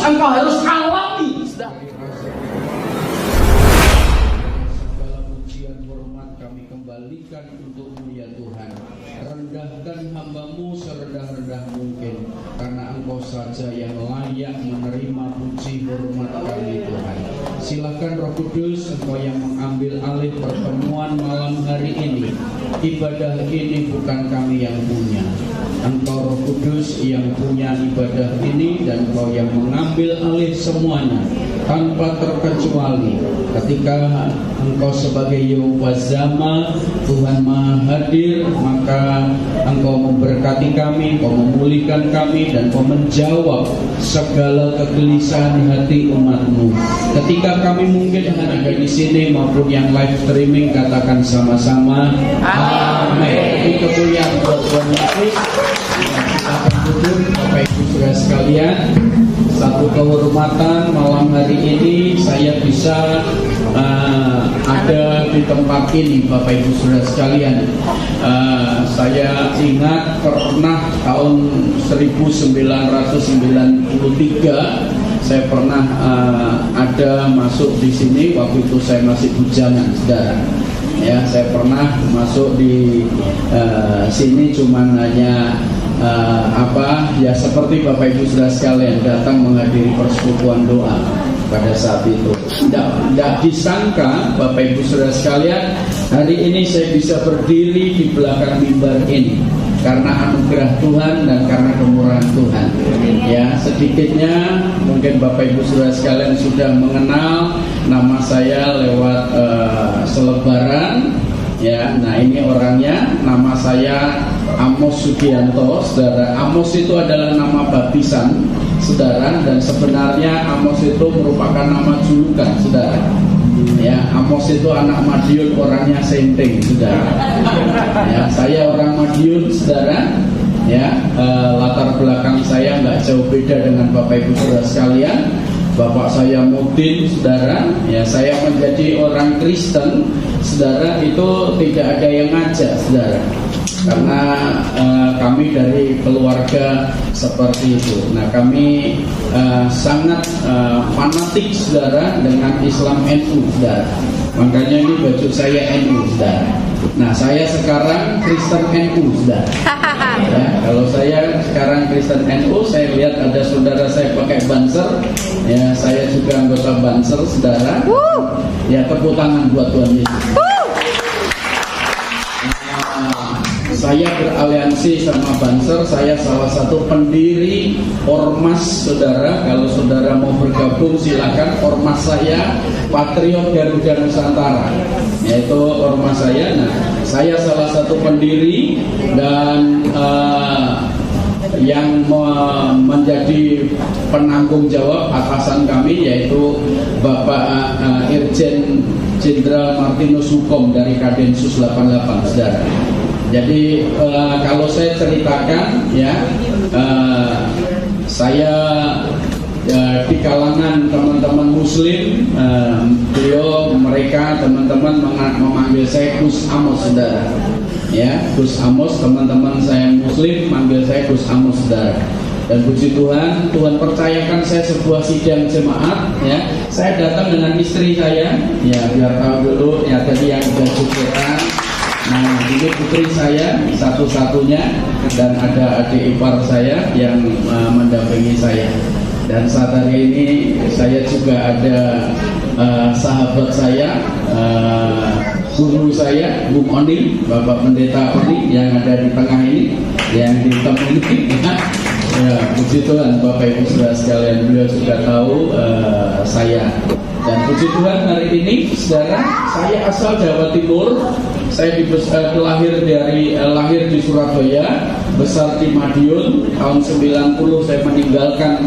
engkau harus alami. Segala pujian hormat kami kembalikan untukmu ya Tuhan. Rendahkan hamba-Mu serendah-rendah mungkin, karena Engkau saja yang layak menerima puji hormat kami Tuhan. Silakan Roh Kudus, Engkau yang mengambil alih pertemuan malam hari ini. Ibadah ini bukan kami yang punya, Engkau Roh Kudus yang punya ibadah ini, dan Engkau yang mengambil alih semuanya tanpa terkecuali. Ketika Engkau sebagai Yehova Zama, Tuhan Maha Hadir, maka Engkau memberkati kami, Engkau memulihkan kami, dan Engkau menjawab segala kegelisahan hati umat-Mu. Ketika kami mungkin ada di sini maupun yang live streaming, katakan sama-sama amin. Ini kemuliaan buat Tuhan Yesus. Kita akan duduk, Bapak Ibu Saudara sekalian. Satu kehormatan malam hari ini saya bisa ada di tempat ini, Bapak Ibu Saudara sekalian. Saya ingat pernah tahun 1993 saya pernah ada masuk di sini. Waktu itu saya masih bujangan, saudara. Ya, saya pernah masuk di sini, cuman hanya ya seperti Bapak Ibu Saudara sekalian datang menghadiri persekutuan doa pada saat itu. Tidak disangka Bapak Ibu Saudara sekalian, hari ini saya bisa berdiri di belakang mimbar ini karena anugerah Tuhan dan karena kemurahan Tuhan. Ya, sedikitnya mungkin Bapak Ibu Saudara sekalian sudah mengenal nama saya lewat selebaran. Ya, nah ini orangnya, nama saya Amos Sugianto, saudara. Amos itu adalah nama baptisan, saudara, dan sebenarnya Amos itu merupakan nama julukan, saudara. Ya, Amos itu anak Madiun, orangnya Senteng, saudara. Ya, saya orang Madiun, saudara. Ya, latar belakang saya nggak jauh beda dengan Bapak Ibu Saudara sekalian. Bapak saya Mudin, saudara. Ya, saya menjadi orang Kristen, saudara, itu tidak ada yang ngajak, saudara. Karena kami dari keluarga seperti itu. Nah, kami sangat fanatik, saudara, dengan Islam NU, saudara. Makanya ini baju saya NU, saudara. Nah, saya sekarang Kristen NU, saudara. Ya, kalau saya sekarang Kristen NU, saya lihat ada saudara saya pakai banser. Ya, saya juga anggota banser, saudara. Ya, tepuk tangan buat Tuhan Yesus. Saya beraliansi sama Banser. Saya salah satu pendiri Ormas, saudara. Kalau saudara mau bergabung silakan. Ormas saya Patriot Garuda Nusantara, yaitu ormas saya. Nah, saya salah satu pendiri dan yang menjadi penanggung jawab atasan kami yaitu Bapak Irjen Jenderal Martinus Hukom dari Kadensus 88, saudara. Jadi kalau saya ceritakan, ya, saya di kalangan teman-teman Muslim, mereka teman-teman memanggil saya Gus Amos, saudara. Ya, Gus Amos, teman-teman saya Muslim manggil saya Gus Amos, saudara. Dan puji Tuhan, Tuhan percayakan saya sebuah sidang jemaat. Ya, saya datang dengan istri saya. Ya, biar tahu dulu. Ya, tadi yang sudah cukupan. Nah, ini putri saya satu-satunya, dan ada adik ipar saya yang mendampingi saya. Dan saat hari ini saya juga ada sahabat saya, guru saya, Bung Oni, Bapak Pendeta Oni yang ada di tengah ini, yang di tengah ini. Ya, puji Tuhan, Bapak Ibu Saudara sekalian, beliau juga tahu saya. Dan puji Tuhan, hari ini, saudara, saya asal Jawa Timur. Saya lahir di Surabaya, besar di Madiun. Tahun 90 saya meninggalkan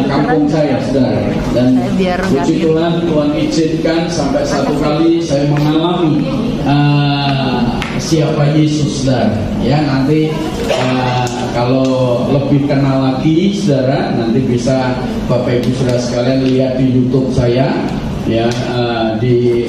kampung saya, saudara. Dan puji Tuhan, Tuhan izinkan sampai satu kali saya mengalami siapa Yesus, saudara. Ya, nanti kalau lebih kenal lagi, saudara, nanti bisa Bapak Ibu Saudara sekalian lihat di YouTube saya, ya, di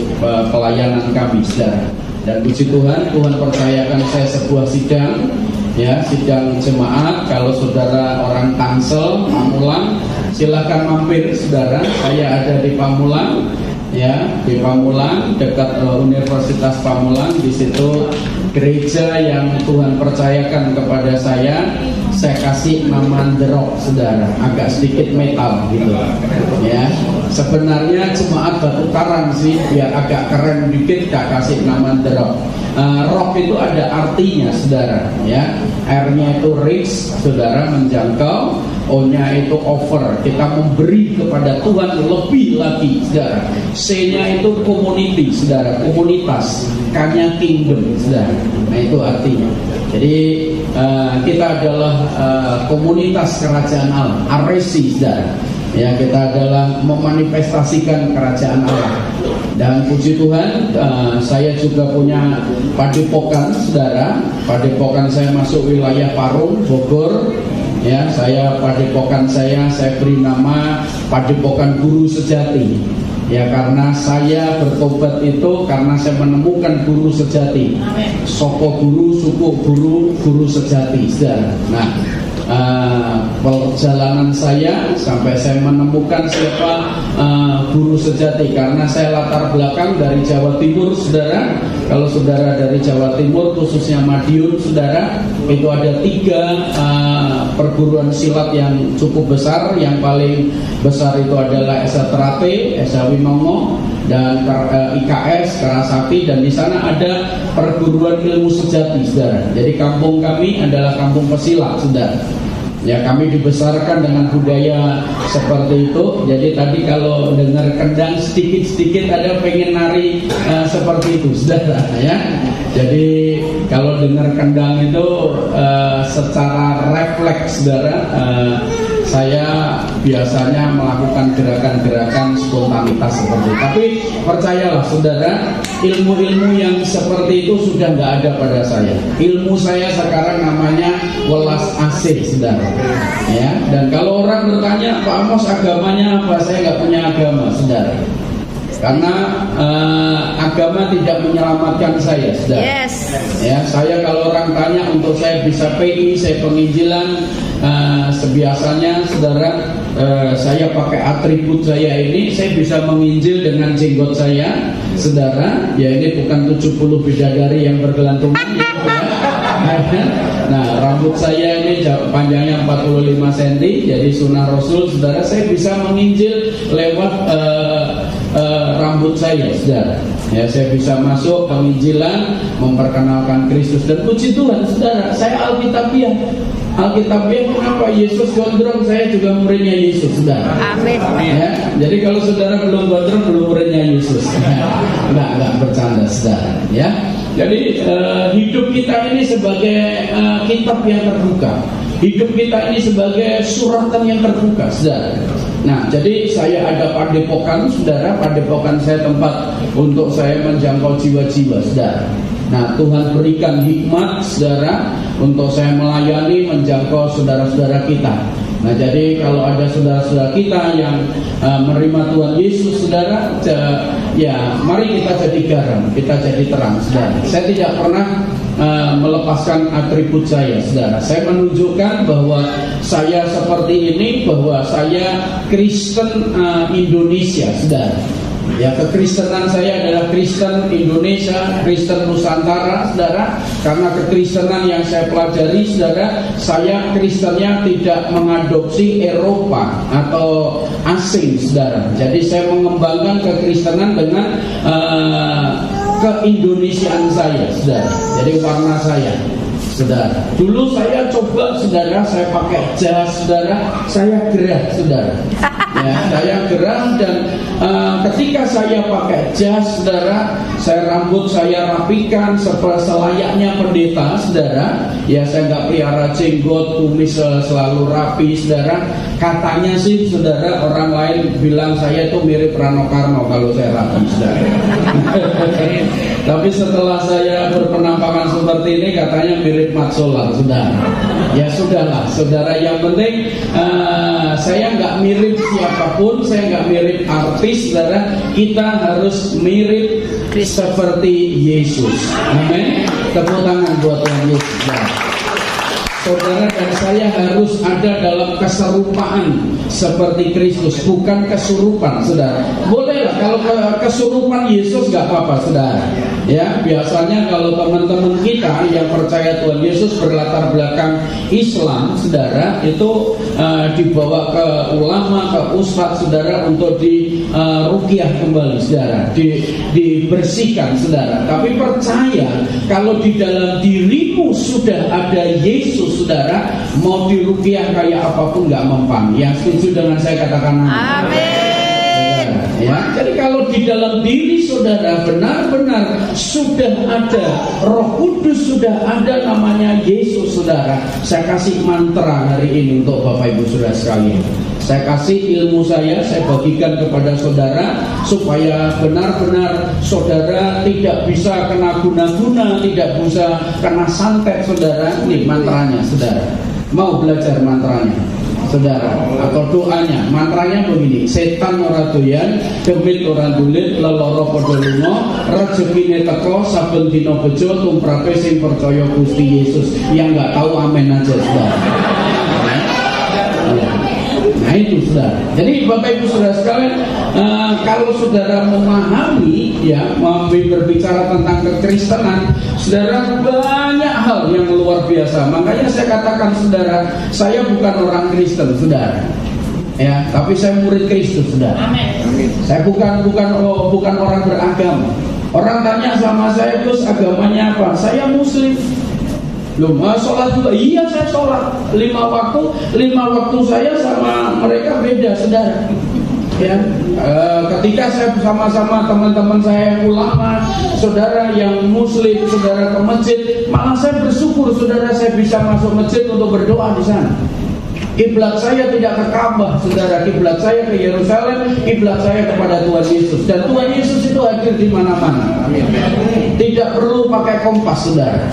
pelayanan kami, saudara. Dan puji Tuhan, Tuhan percayakan saya sebuah sidang, ya, sidang jemaat. Kalau saudara orang Tangsel, Pamulang, Silakan mampir saudara, saya ada di Pamulang, ya, di Pamulang dekat Universitas Pamulang. Di situ gereja yang Tuhan percayakan kepada saya kasih nama The Rock, saudara, agak sedikit metal gitu, ya. Sebenarnya jemaat Batu Karang sih, biar agak keren dikit, kasih nama The Rock. Rock itu ada artinya, saudara, ya. R-nya itu reach, saudara, menjangkau. O-nya itu over, kita memberi kepada Tuhan lebih lagi, saudara. C-nya itu community, saudara, komunitas. K-nya kingdom, saudara. Nah, itu artinya. Jadi kita adalah komunitas kerajaan Allah, aresi, saudara. Ya, kita adalah memanifestasikan kerajaan Allah. Dan puji Tuhan, saya juga punya padepokan, saudara. Padepokan saya masuk wilayah Parung, Bogor. Ya, padepokan saya beri nama Padepokan Guru Sejati. Ya, karena saya bertobat itu karena saya menemukan guru sejati. Soko guru, suku guru sejati, saudara. Nah, perjalanan saya sampai saya menemukan siapa guru sejati, karena saya latar belakang dari Jawa Timur, saudara. Kalau saudara dari Jawa Timur, khususnya Madiun, saudara, itu ada 3 perguruan silat yang cukup besar. Yang paling besar itu adalah Esa Terate, Esa Winongo, dan IKS Karasakti, dan di sana ada perguruan ilmu sejati, saudara. Jadi kampung kami adalah kampung pesilat, saudara. Ya, kami dibesarkan dengan budaya seperti itu. Jadi tadi kalau dengar kendang sedikit-sedikit ada pengen nari seperti itu, saudara, ya. Jadi kalau dengar kendang itu secara refleks, saudara, saya biasanya melakukan gerakan-gerakan spontanitas seperti itu. Tapi percayalah, saudara, ilmu-ilmu yang seperti itu sudah nggak ada pada saya. Ilmu saya sekarang namanya welas asih, saudara. Ya, dan kalau orang bertanya, Pak Amos agamanya apa? Saya nggak punya agama, saudara. Karena agama tidak menyelamatkan saya, saudara. Yes. Ya, saya kalau orang tanya untuk saya bisa PI, saya penginjilan, sebiasanya, saudara, saya pakai atribut saya ini, saya bisa menginjil dengan jenggot saya, saudara. Ya, ini bukan 70 bidadari yang bergelantungan, gitu, ya. Nah, rambut saya ini panjangnya 45 cm, jadi sunnah Rasul, saudara. Saya bisa menginjil lewat rambut saya, saudara. Ya, saya bisa masuk penginjilan, memperkenalkan Kristus, dan puji Tuhan, saudara, saya Alkitabiah. Kenapa? Yesus gondrong, saya juga muridnya Yesus, saudara. Amin. Ya, jadi kalau saudara belum gondrong, belum muridnya Yesus. Enggak bercanda, saudara. Ya. Jadi hidup kita ini sebagai kitab yang terbuka. Hidup kita ini sebagai suratan yang terbuka, saudara. Nah, jadi saya ada padepokan, saudara. Padepokan saya tempat untuk saya menjangkau jiwa-jiwa, saudara. Nah, Tuhan berikan hikmat, saudara, untuk saya melayani, menjangkau saudara-saudara kita. Nah, jadi kalau ada saudara-saudara kita yang menerima Tuhan Yesus, saudara, ya, mari kita jadi garam, kita jadi terang, saudara. Saya tidak pernah melepaskan atribut saya, saudara. Saya menunjukkan bahwa saya seperti ini, bahwa saya Kristen Indonesia, saudara. Ya, kekristenan saya adalah Kristen Indonesia, Kristen Nusantara, saudara. Karena kekristenan yang saya pelajari, saudara, saya Kristennya tidak mengadopsi Eropa atau asing, saudara. Jadi saya mengembangkan kekristenan dengan keindonesiaan saya, saudara. Jadi warna saya, saudara. Dulu saya coba, saudara, saya pakai jas, saudara, saya gerah, saudara. Ya, saya gerah, dan ketika saya pakai jas, saudara, saya rambut saya rapikan selayaknya pendeta, saudara. Ya, saya nggak pelihara jenggot, kumis selalu rapi, saudara. Katanya sih, saudara, orang lain bilang saya itu mirip Rano Karno kalau saya rapi, saudara. Tapi setelah saya berpenampakan seperti ini, katanya mirip Mat Solar, saudara. Ya sudahlah, saudara. Yang penting saya nggak mirip siapapun, saya nggak mirip artis, saudara. Kita harus mirip seperti Yesus. Amin. Tepuk tangan buat Tuhan Yesus, saudara. saudara dan saya harus ada dalam keserupaan seperti Kristus, bukan kesurupan, saudara. Bolehlah kalau kesurupan Yesus nggak apa-apa, saudara. Ya, biasanya kalau teman-teman kita yang percaya Tuhan Yesus berlatar belakang Islam, saudara, itu dibawa ke ulama, ke ustadz, saudara, untuk ruqyah kembali, saudara, dibersihkan, saudara. Tapi percaya kalau di dalam dirimu sudah ada Yesus, saudara, mau diruqyah kayak apapun nggak mempan. Yang setuju dengan saya katakan amin. Ya, jadi kalau di dalam diri saudara benar-benar sudah ada Roh Kudus, sudah ada namanya Yesus, saudara. Saya kasih mantra hari ini untuk Bapak Ibu Saudara sekalian. Saya kasih ilmu saya bagikan kepada saudara supaya benar-benar saudara tidak bisa kena guna-guna, tidak bisa kena santet, saudara. Ini mantranya, saudara. Mau belajar mantranya, saudara, atau doanya? Mantranya begini: setan ora doyan, demit ora dulit, leloro padha lunga, rezekine teko, saben dina bejo, tumrape sing percaya Gusti Yesus. Yang nggak tahu amin aja, saudara. Nah itu, saudara. Jadi Bapak Ibu Saudara sekalian, kalau saudara memahami, ya, berbicara tentang kekristenan, saudara, banyak hal yang luar biasa. Makanya saya katakan, saudara, saya bukan orang Kristen, saudara. Ya, tapi saya murid Kristus, saudara. Amin. Saya bukan orang beragama. Orang tanya sama saya, terus agamanya apa? Saya Muslim. Loh, sholat juga? Iya, saya sholat 5 waktu saya sama mereka beda, saudara. Ya, ketika saya bersama-sama teman-teman saya yang ulama, saudara yang Muslim, saudara ke masjid, malah saya bersyukur, saudara, saya bisa masuk masjid untuk berdoa di sana. Kiblat saya tidak ke Ka'bah, saudara. Kiblat saya ke Yerusalem, kiblat saya kepada Tuhan Yesus. Dan Tuhan Yesus itu hadir di mana-mana. Tidak perlu pakai kompas, saudara.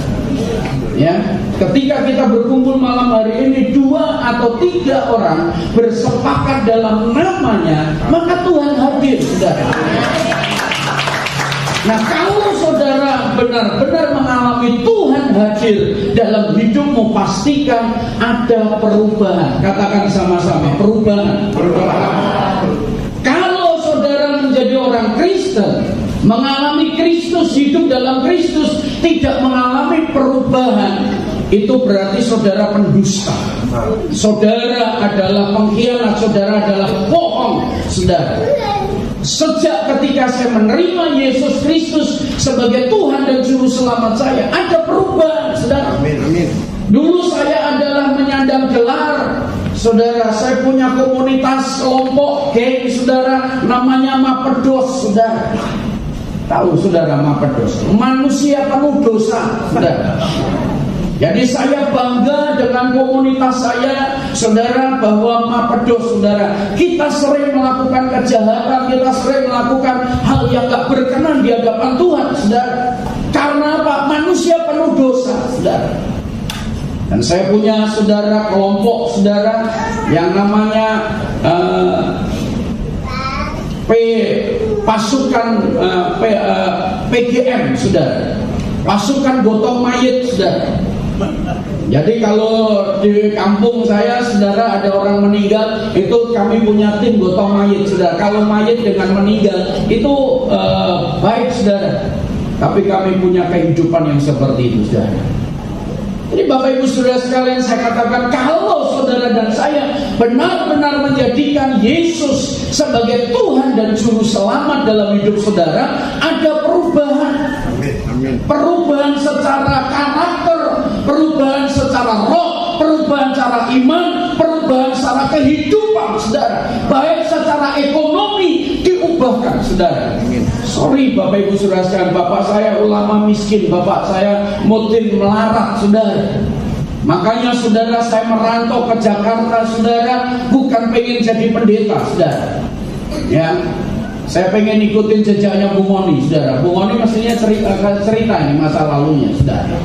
Ya, ketika kita berkumpul malam hari ini 2 atau 3 orang bersepakat dalam namanya, maka Tuhan hadir, saudara. Nah, kalau saudara benar-benar mengalami Tuhan hadir dalam hidupmu, pastikan ada perubahan. Katakan sama-sama, perubahan. Kalau saudara menjadi orang Kristen, mengalami Kristus, hidup dalam Kristus, tidak mengalami perubahan, itu berarti saudara pendusta. Saudara adalah pengkhianat, saudara adalah bohong, saudara. Sejak ketika saya menerima Yesus Kristus sebagai Tuhan dan Juru Selamat saya, ada perubahan, saudara. Amin. Dulu saya adalah menyandang gelar, saudara. Saya punya komunitas kelompok geng, saudara, namanya Mapedos, saudara. Tahu, saudara, Mapedos, manusia penuh dosa, saudara. Jadi saya bangga dengan komunitas saya, saudara, bahwa Mapedos, saudara, kita sering melakukan kejahatan, kita sering melakukan hal yang gak berkenan di hadapan Tuhan, saudara. Karena apa? Manusia penuh dosa, saudara. Dan saya punya, saudara, kelompok, saudara, yang namanya PGM, saudara, pasukan gotong mayit, saudara. Jadi kalau di kampung saya, saudara, ada orang meninggal, itu kami punya tim gotong mayit, saudara. Kalau mayit dengan meninggal itu baik, saudara, tapi kami punya kehidupan yang seperti itu, saudara. Jadi Bapak Ibu Saudara sekalian, saya katakan, kalau saudara dan saya benar-benar menjadikan Yesus sebagai Tuhan dan Juru Selamat dalam hidup saudara, ada perubahan. Amin. Perubahan secara karakter, perubahan secara roh, perubahan secara iman, perubahan secara kehidupan, saudara. Baik secara ekonomi diubahkan, saudara. Amin. Sorry Bapak Ibu Saudara sekalian, bapak saya ulama miskin, bapak saya mutim melarat, saudara. Makanya saudara, saya merantau ke Jakarta, saudara, bukan pengen jadi pendeta, saudara. Ya, saya pengen ikutin jejaknya Bu Moni, saudara. Bu Moni mestinya cerita ini masa lalunya, saudara.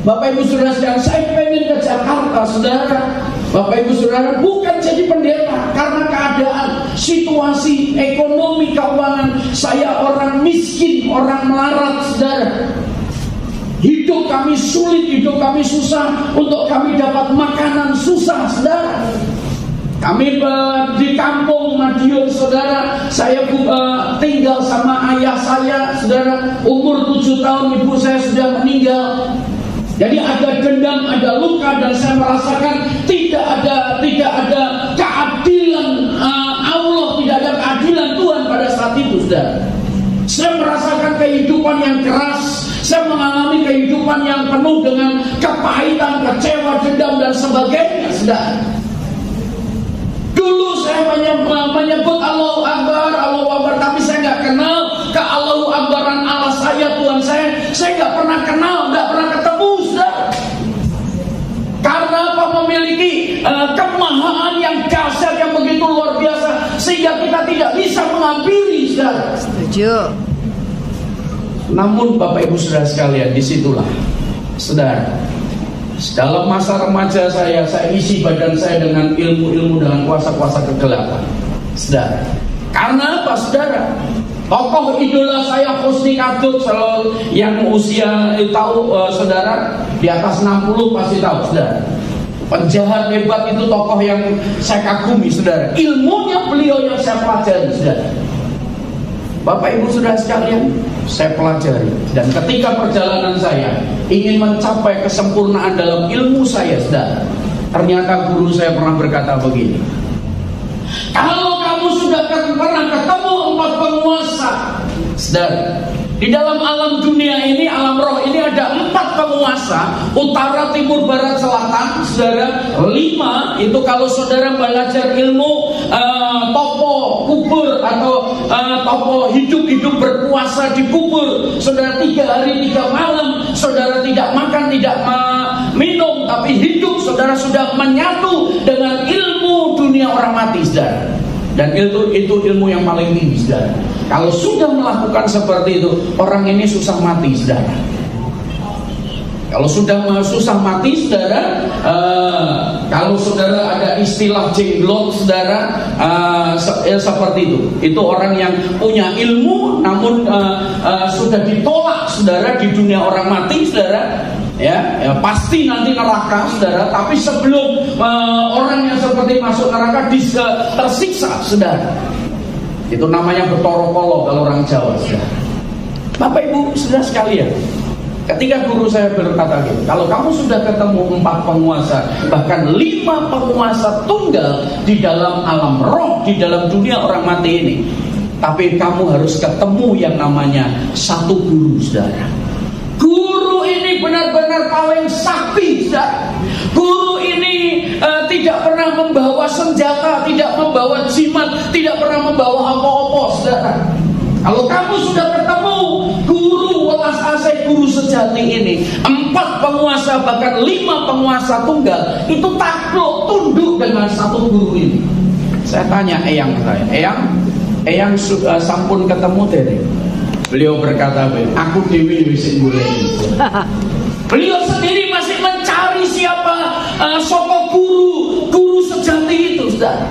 Bapak Ibu Saudara sekalian, saya pengen ke Jakarta, saudara. Bapak Ibu Saudara, bukan jadi pendeta, karena keadaan, situasi ekonomi, keuangan saya orang miskin, orang melarat, saudara. Hidup kami sulit, hidup kami susah, untuk kami dapat makanan susah, saudara. Kami di kampung Madiun, saudara. Saya tinggal sama ayah saya, saudara. Umur 7 tahun ibu saya sudah meninggal. Jadi ada dendam, ada luka, dan saya merasakan tidak ada keadilan Allah, tidak ada keadilan Tuhan pada saat itu, saudara. Saya merasakan kehidupan yang keras. Saya mengalami kehidupan yang penuh dengan kepahitan, kecewa, dendam, dan sebagainya, saudara. Dulu saya menyebut Allahu Akbar, tapi saya nggak kenal ke Allahu Akbaran Allah saya, Tuhan saya nggak pernah kenal, nggak pernah ketemu, saudara. Karena apa? Memiliki kemahaan yang dahsyat, yang begitu luar biasa, sehingga kita tidak bisa menghampiri, saudara. Setuju. Namun Bapak Ibu Saudara sekalian, disitulah, saudara, dalam masa remaja saya isi badan saya dengan ilmu-ilmu, dengan kuasa-kuasa kegelapan, saudara. Karena apa, saudara? Tokoh idola saya Husni Kadut, yang usia tahu, saudara, di atas 60 pasti tahu, saudara. Penjahat hebat itu tokoh yang saya kagumi, saudara. Ilmunya beliau yang saya pelajari, saudara. Bapak Ibu Saudara sekalian, saya pelajari, dan ketika perjalanan saya ingin mencapai kesempurnaan dalam ilmu saya, saudara, ternyata guru saya pernah berkata begini: kalau kamu sudah pernah ketemu 4 penguasa, saudara, di dalam alam dunia ini, alam roh ini ada 4 penguasa, utara, timur, barat, selatan, saudara. 5 itu kalau saudara belajar ilmu topo kubur atau topo hidup berpuasa di kubur, saudara, 3 hari 3 malam, saudara tidak makan, tidak minum, tapi hidup, saudara sudah menyatu dengan ilmu dunia orang mati, saudara. Dan itu ilmu yang paling tinggi, saudara. Kalau sudah melakukan seperti itu, orang ini susah mati, saudara. Kalau sudah susah mati, saudara, kalau saudara ada istilah jenglot, saudara, seperti itu orang yang punya ilmu namun sudah ditolak, saudara, di dunia orang mati, saudara. Ya, pasti nanti neraka, saudara. Tapi sebelum orang yang seperti masuk neraka tersiksa, saudara. Itu namanya betorokolo kalau orang Jawa, saudara. Bapak Ibu Saudara sekalian, ketika guru saya berkata gitu, kalau kamu sudah ketemu 4 penguasa, bahkan 5 penguasa tunggal di dalam alam roh, di dalam dunia orang mati ini, tapi kamu harus ketemu yang namanya satu guru, saudara. Guru ini benar-benar paling sakti, saudara. Guru ini tidak pernah membawa senjata, tidak membawa jimat, tidak pernah membawa apa-apa, saudara. Kalau kamu sudah ketemu guru welas asih, guru sejati ini, 4 penguasa, bahkan 5 penguasa tunggal, itu takluk, tunduk dengan satu guru ini. Saya tanya eyang saya, eyang sampun ketemu dari. Beliau berkata, aku dewi wis goleki. Beliau sendiri masih mencari siapa sosok guru sejati itu, saudara.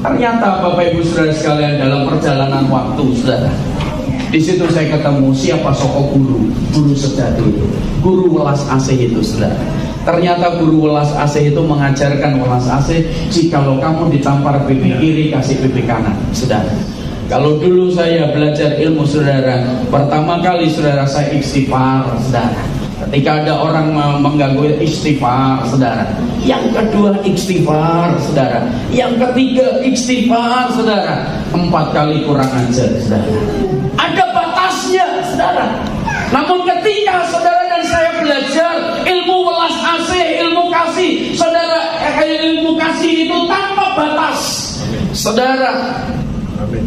Ternyata Bapak Ibu Saudara sekalian, dalam perjalanan waktu, saudara, di situ saya ketemu siapa sosok guru sejati itu, guru welas asih itu, saudara. Ternyata guru welas asih itu mengajarkan welas asih, jikalau kamu ditampar pipi kiri, kasih pipi kanan, saudara. Kalau dulu saya belajar ilmu, saudara, pertama kali, saudara, saya istighfar, saudara. Ketika ada orang mengganggu, istighfar, saudara. Yang kedua istighfar, saudara. Yang ketiga istighfar, saudara. 4 kali kurang ajar, saudara. Ada batasnya, saudara. Namun ketika saudara dan saya belajar ilmu welas asih, ilmu kasih, saudara, ilmu kasih itu tanpa batas, saudara.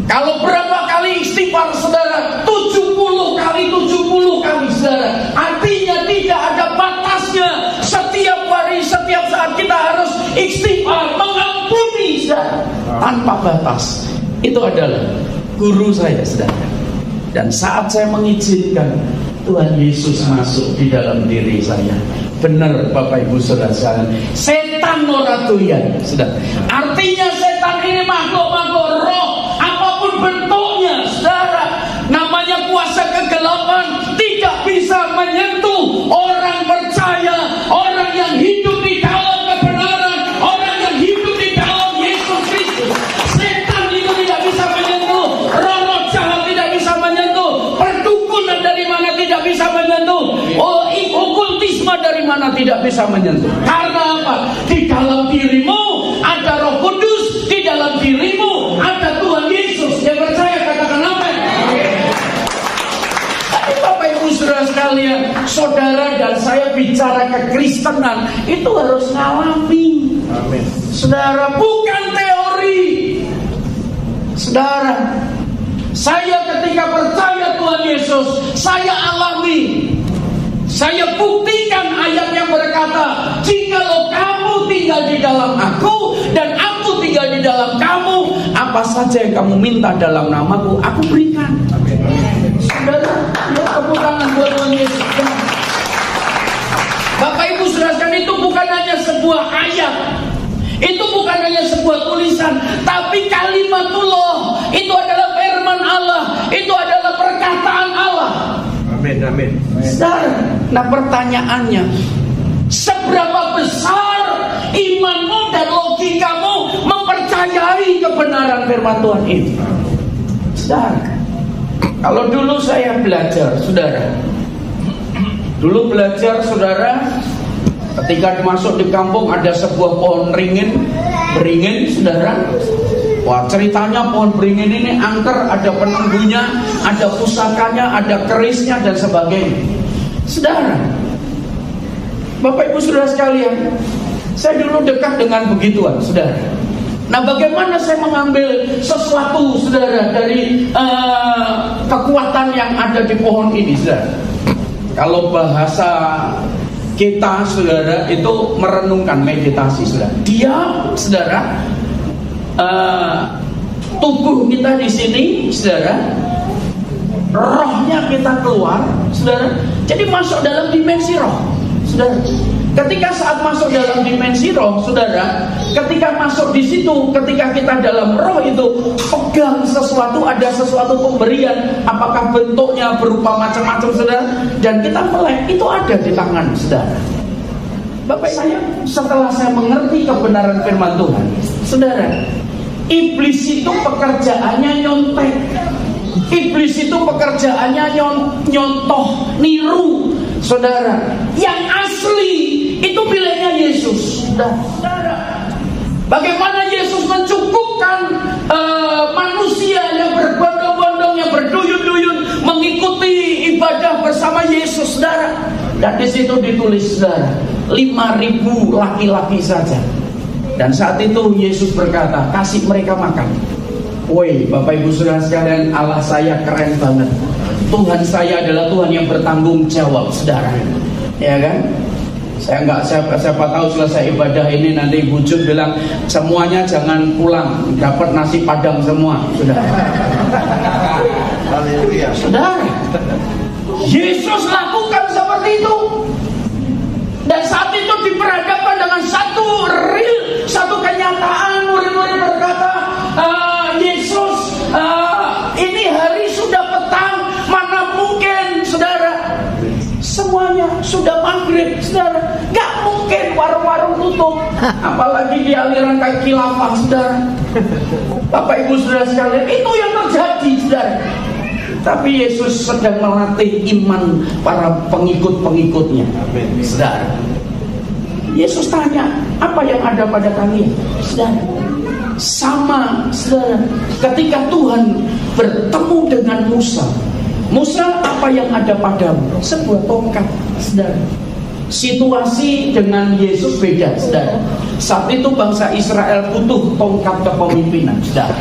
Kalau berapa kali istighfar, saudara? 70 kali, saudara. Artinya tidak ada batasnya. Setiap hari, setiap saat kita harus istighfar, mengampuni, saudara, tanpa batas. Itu adalah guru saya, saudara. Dan saat saya mengizinkan Tuhan Yesus masuk di dalam diri saya, benar Bapak Ibu Saudara sekalian, setan ora doyan, saudara. Artinya setan ini makhluk roh, apapun bentuknya, saudara, namanya kuasa kegelapan, tidak bisa menyentuh orang bisa menyentuh. Karena apa? Di dalam dirimu ada Roh Kudus, di dalam dirimu ada Tuhan Yesus. Yang percaya katakan amin. Tapi Bapak Ibu Saudara sekalian, saudara dan saya bicara kekristenan itu harus ngalami. Amin. Saudara, bukan teori. Saudara, saya ketika percaya Tuhan Yesus, saya alami. Saya buktikan ayat yang berkata, jikalau kamu tinggal di dalam aku dan aku tinggal di dalam kamu, apa saja yang kamu minta dalam namaku, aku berikan. Amin. Saudara, ya tepuk tangan buat Tuhan Yesus. Bapak Ibu Saudara sekalian, itu bukan hanya sebuah ayat, itu bukan hanya sebuah tulisan, tapi kalimatullah. Itu adalah firman Allah, itu adalah perkataan Allah. Amin. Amin. Saudara, nah pertanyaannya, seberapa besar imanmu dan logikamu mempercayai kebenaran firman Tuhan itu? Saudara, kalau dulu saya belajar, saudara, ketika masuk di kampung ada sebuah pohon beringin, saudara. Wah, ceritanya pohon beringin ini angker, ada penunggunya, ada pusakanya, ada kerisnya dan sebagainya. Saudara, Bapak Ibu Saudara sekalian, saya dulu dekat dengan begituan, saudara. Nah, bagaimana saya mengambil sesuatu, saudara, dari kekuatan yang ada di pohon ini, saudara? Kalau bahasa kita, saudara, itu merenungkan, meditasi, saudara. Diam, saudara. Tubuh kita di sini, saudara. Rohnya kita keluar, saudara. Jadi masuk dalam dimensi roh, saudara. Ketika saat masuk dalam dimensi roh, saudara, ketika masuk di situ, ketika kita dalam roh itu pegang sesuatu, ada sesuatu pemberian, apakah bentuknya berupa macam-macam, saudara, dan kita melek, itu ada di tangan, saudara. Bapak saya, setelah saya mengerti kebenaran firman Tuhan, saudara, iblis itu pekerjaannya nyontek. Iblis itu pekerjaannya nyontoh, niru, saudara. Yang asli itu miliknya Yesus, saudara. Bagaimana Yesus mencukupkan manusia yang berbondong-bondong, yang berduyun-duyun mengikuti ibadah bersama Yesus, saudara. Dan di situ ditulis, saudara, 5.000 laki-laki saja. Dan saat itu Yesus berkata, kasih mereka makan. Woi, Bapak Ibu Saudara sekalian, Allah saya keren banget. Tuhan saya adalah Tuhan yang bertanggung jawab, saudara. Ya kan? Saya nggak siapa tahu selesai ibadah ini nanti Bu Jun bilang semuanya jangan pulang, dapat nasi padang semua, saudara. Haleluya. Saudara, Yesus lakukan seperti itu. Dan saat itu diperhadapkan dengan satu kenyataan. Murid-murid berkata, Yesus, ini hari sudah petang, mana mungkin, saudara. Semuanya sudah maghrib, saudara. Gak mungkin warung-warung tutup, apalagi di aliran kaki lafah, saudara. Bapak Ibu Saudara sekalian, itu yang terjadi, saudara. Tapi Yesus sedang melatih iman para pengikut-pengikutnya, saudara. Yesus tanya, apa yang ada pada kalian, saudara? Sama, saudara. Ketika Tuhan bertemu dengan Musa, apa yang ada padamu? Sebuah tongkat, saudara. Situasi dengan Yesus beda, saudara. Saat itu bangsa Israel butuh tongkat kepemimpinan, saudara.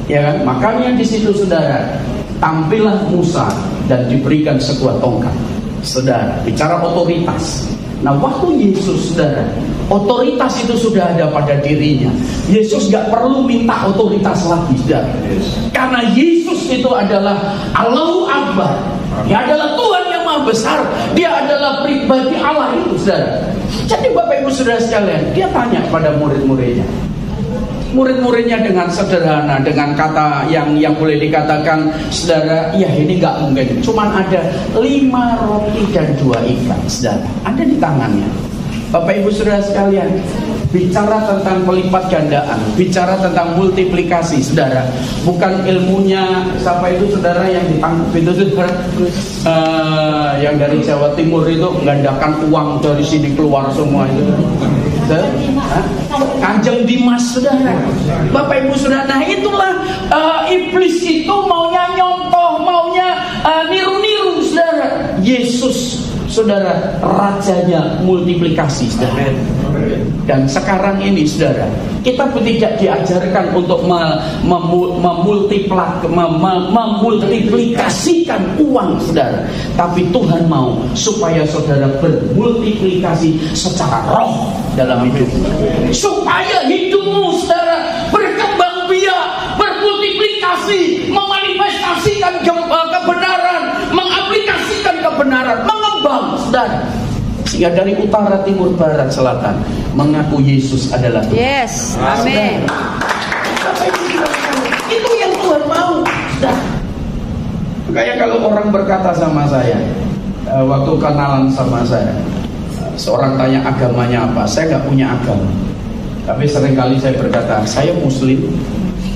Ya kan? Makanya di situ, saudara, tampillah Musa dan diberikan sebuah tongkat, saudara. Bicara otoritas. Nah, waktu Yesus, saudara, otoritas itu sudah ada pada dirinya. Yesus gak perlu minta otoritas lagi, saudara. Karena Yesus itu adalah Allahu Akbar. Dia adalah Tuhan yang Maha Besar. Dia adalah pribadi Allah itu, saudara. Jadi Bapak Ibu Saudara sekalian, dia tanya pada murid-muridnya. Murid-muridnya dengan sederhana, dengan kata yang boleh dikatakan, saudara, ya ini gak mungkin. Cuman ada 5 roti dan 2 ikan, saudara, ada di tangannya. Bapak Ibu Saudara sekalian, bicara tentang pelipat gandaan, bicara tentang multiplikasi, saudara. Bukan ilmunya siapa itu saudara yang ditangkap itu saudara, yang dari Jawa Timur itu menggandakan uang dari sini keluar semua itu. Kanjeng Dimas, saudara. Bapak Ibu saudara, nah itulah iblis itu maunya nyontoh, maunya niru-niru, saudara. Yesus, saudara, rajanya multiplikasi, saudara. Dan sekarang ini, saudara, kita tidak diajarkan untuk memultiplikasikan uang, saudara. Tapi Tuhan mau supaya saudara bermultiplikasi secara roh dalam hidup, supaya hidupmu, saudara, berkembang biak, bermultiplikasi, memanifestasikan kebenaran, mengaplikasikan kebenaran, mengembang, saudara. Sehingga dari utara, timur, barat, selatan mengaku Yesus adalah Tuhan. Yes, amin. Itu yang Tuhan mau. Makanya kalau orang berkata sama saya, waktu kenalan sama saya, seorang tanya agamanya apa, saya nggak punya agama. Tapi seringkali saya berkata, saya Muslim.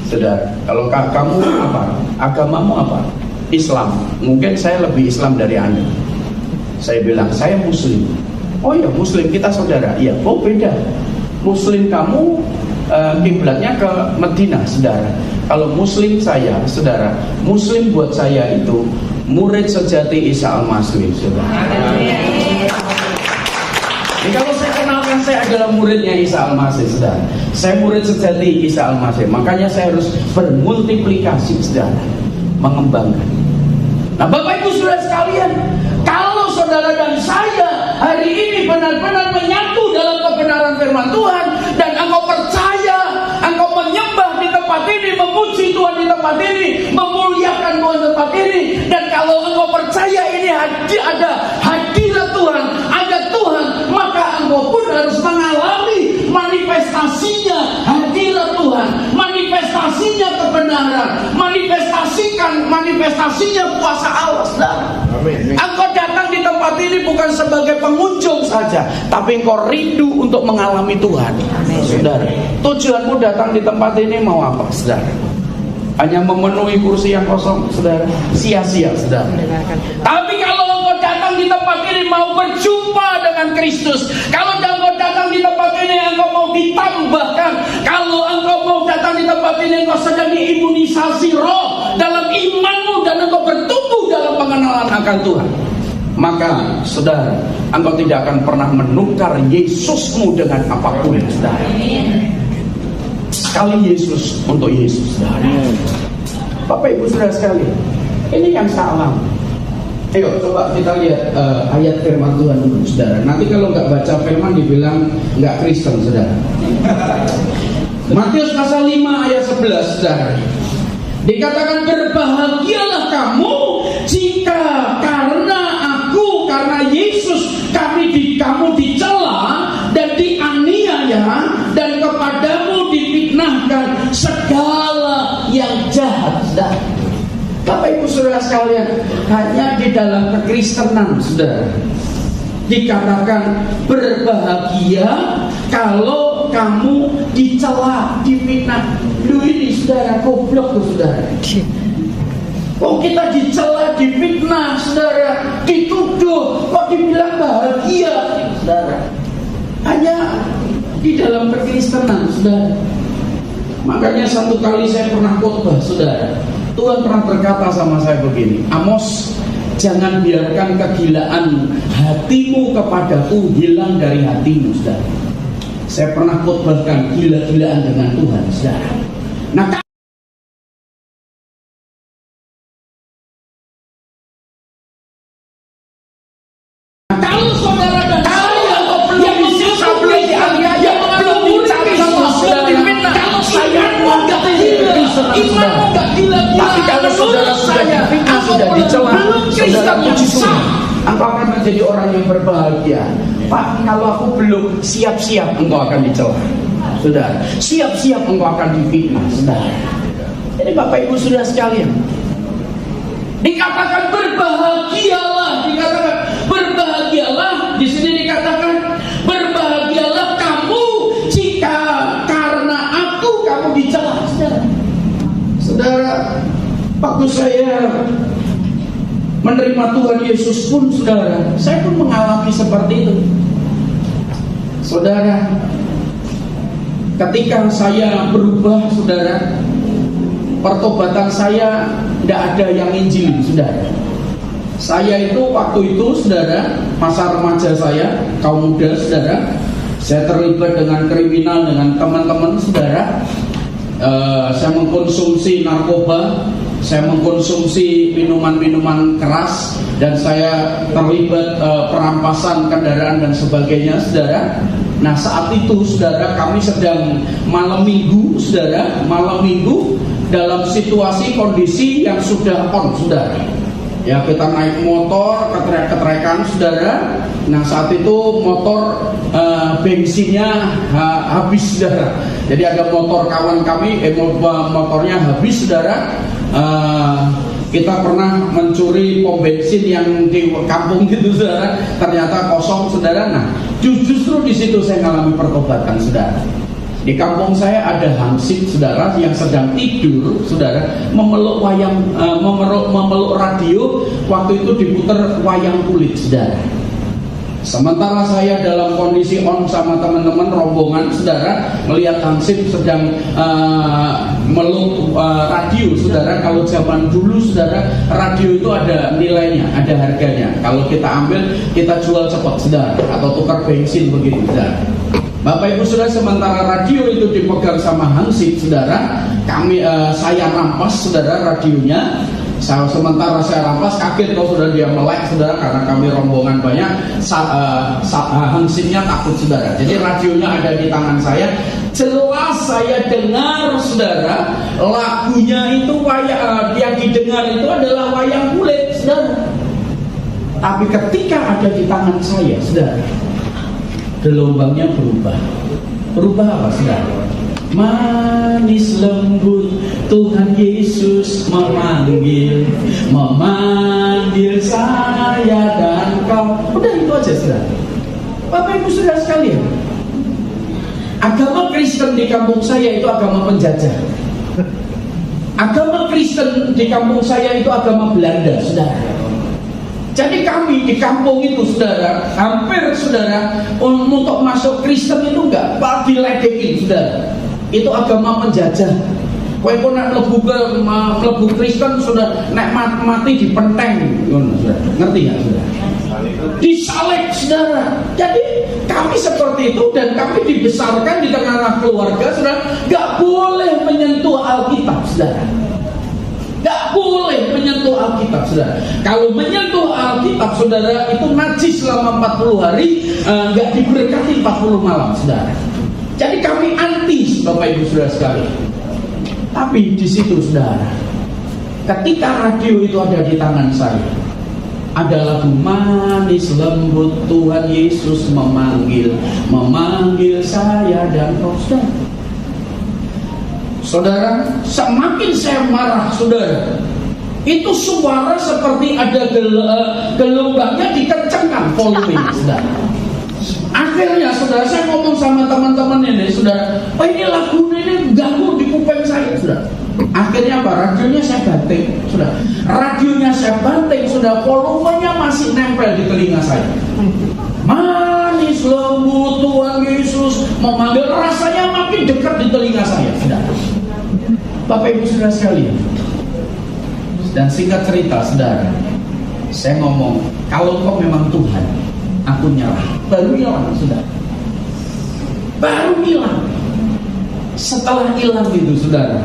Saudara, kalau kamu apa? Agamamu apa? Islam. Mungkin saya lebih Islam dari Anda. Saya bilang, saya Muslim. Oh ya, Muslim, kita saudara. Iya, oh beda. Muslim kamu kiblatnya ke Madinah, saudara. Kalau Muslim saya, saudara, Muslim buat saya itu murid sejati Isa Al-Masih, saudara. Jadi kalau saya kenalkan saya adalah muridnya Isa Al-Masih, saudara. Saya murid sejati Isa Al-Masih. Makanya saya harus bermultiplikasi, saudara, mengembangkan. Nah, Bapak Ibu saudara sekalian, kalau saudara dan saya hari ini benar-benar menyatu dalam kebenaran firman Tuhan, dan engkau percaya, engkau menyembah di tempat ini, memuji Tuhan di tempat ini, memuliakan Tuhan di tempat ini, dan kalau engkau percaya ini ada hadirat Tuhan, ada Tuhan, maka engkau pun harus mengalami manifestasinya hadirat Tuhan, manifestasinya kebenaran, manifestasinya kuasa Allah, saudara. Engkau datang di tempat ini bukan sebagai pengunjung saja, tapi engkau rindu untuk mengalami Tuhan. Saudara, tujuanmu datang di tempat ini mau apa, saudara? Hanya memenuhi kursi yang kosong, saudara? Sia-sia, saudara. Tapi kalau engkau datang di tempat ini mau berjumpa dengan Kristus, kalau engkau datang di tempat ini engkau mau ditambahkan, kalau engkau mau datang di tempat ini engkau sedang diimunisasi roh dalam imanmu, dan engkau bertumbuh dalam pengenalan akan Tuhan, maka saudara, engkau tidak akan pernah menukar Yesusmu dengan apapun, saudara. Sekali Yesus untuk Yesus, saudara. Bapak Ibu saudara sekalian, ini yang salah. Ayo coba kita lihat ayat firman Tuhan dulu, saudara. Nanti kalau nggak baca firman dibilang nggak Kristen, saudara. Matius pasal 5 ayat 11, saudara. Dikatakan, berbahagialah kamu jika karena aku, karena Yesus, kamu dicela dan dianiaya, dan kepadamu difitnahkan segala yang jahat, saudara. Bapak Ibu saudara sekalian, hanya di dalam kekristenan, saudara, dikatakan berbahagia kalau kamu dicela, difitnah. Lu ini saudara, goblok tuh saudara. Kok kita dicela, difitnah, saudara, dituduh, kok dibilang bahagia, saudara? Hanya di dalam kekristenan, saudara. Makanya satu kali saya pernah khotbah, saudara. Tuhan pernah berkata sama saya begini, Amos, jangan biarkan kegilaan hatimu kepadaku hilang dari hatimu, saudara. Saya pernah khotbahkan gila-gilaan dengan Tuhan, saudara. Nah, kalau saudara dan saya yang bisa belum dianiaya, belum dicari sama saudara, kalau saya nggak gila, iman nggak gila-gila, tapi kalau saudara sudah difitnah, sudah dicela, saudara puji Tuhan, engkau akan menjadi orang yang berbahagia. Pak, kalau aku belum siap-siap, engkau akan dicela, saudara. Siap-siap engkau akan difitnah, saudara. Jadi Bapak Ibu saudara sekalian, dikatakan berbahagialah, di sini dikatakan berbahagialah kamu jika Saudara, waktu saya menerima Tuhan Yesus pun, saudara, saya pun mengalami seperti itu. Saudara, ketika saya berubah, saudara, pertobatan saya tidak ada yang Injil, saudara. Saya itu waktu itu, saudara, masa remaja saya, kaum muda, saudara, saya terlibat dengan kriminal dengan teman-teman, saudara. Saya mengkonsumsi narkoba, saya mengkonsumsi minuman-minuman keras, dan saya terlibat perampasan kendaraan dan sebagainya, saudara. Nah, saat itu, saudara, kami sedang malam minggu, saudara, malam minggu dalam situasi kondisi yang sudah on, saudara. Ya, kita naik motor, ketrek-ketrekan, saudara. Nah, saat itu motor bensinnya habis, saudara. Jadi ada motor kawan kami, motornya habis, saudara. Kita pernah mencuri pom bensin yang di kampung gitu, saudara. Ternyata kosong, saudara. Nah, justru di situ saya mengalami pertobatan, saudara. Di kampung saya ada hansip, saudara, yang sedang tidur, saudara, memeluk radio. Waktu itu diputar wayang kulit, saudara. Sementara saya dalam kondisi on sama teman-teman rombongan, saudara, melihat hansip sedang meluk radio, saudara. Kalau zaman dulu, saudara, radio itu ada nilainya, ada harganya. Kalau kita ambil, kita jual cepat, saudara, atau tukar bensin begitu, saudara. Bapak Ibu Saudara, sementara radio itu dipegang sama hansip, saudara, saya rampas, saudara, radionya. Sementara saya rampas, kaget kalau sudah dia melek, saudara, karena kami rombongan banyak. Hansipnya takut, saudara. Jadi radionya ada di tangan saya. Jelas saya dengar, saudara, lagunya itu yang didengar itu adalah wayang kulit, saudara. Tapi ketika ada di tangan saya, saudara, gelombangnya berubah. Berubah apa, saudara? Manis lembut Tuhan Yesus memanggil saya dan kau. Udah itu aja, saudara. Bapak Ibu Saudara sekalian, agama Kristen di kampung saya itu agama penjajah. Agama Kristen di kampung saya itu agama Belanda, saudara. Jadi kami di kampung itu, saudara, hampir, saudara, untuk masuk Kristen itu enggak diledekin, saudara. Itu agama penjajah. Kowe kok nek mlebu Kristen, sudah nek mati dipenteng, ngerti nggak, saudara? Disalib, saudara. Jadi kami seperti itu, dan kami dibesarkan di tengah keluarga, saudara, nggak boleh menyentuh Alkitab, saudara. Nggak boleh menyentuh Alkitab, saudara. Kalau menyentuh Alkitab, saudara, itu najis selama 40 hari, nggak diberkati 40 malam, saudara. Jadi kami anti, Bapak Ibu Saudara sekalian. Tapi di situ, saudara, ketika radio itu ada di tangan saya, ada lagu manis lembut Tuhan Yesus memanggil saya dan kau, saudara. Saudara, semakin saya marah, saudara, itu suara seperti ada gelombangnya dikencangkan volumenya, saudara. Akhirnya, saudara, saya ngomong sama teman-teman ini, saudara, oh ini lagu ini ganggu di kuping saya, saudara. Akhirnya apa? Radionya saya banting, saudara. Radionya saya banting, saudara, volumenya masih nempel di telinga saya. Manis lembut Tuhan Yesus memanggil, rasanya makin dekat di telinga saya, saudara. Bapak Ibu Saudara sekalian, dan singkat cerita, saudara, saya ngomong, kalau kau memang Tuhan, aku nyerah. Baru hilang, saudara. Baru hilang. Setelah hilang itu, saudara,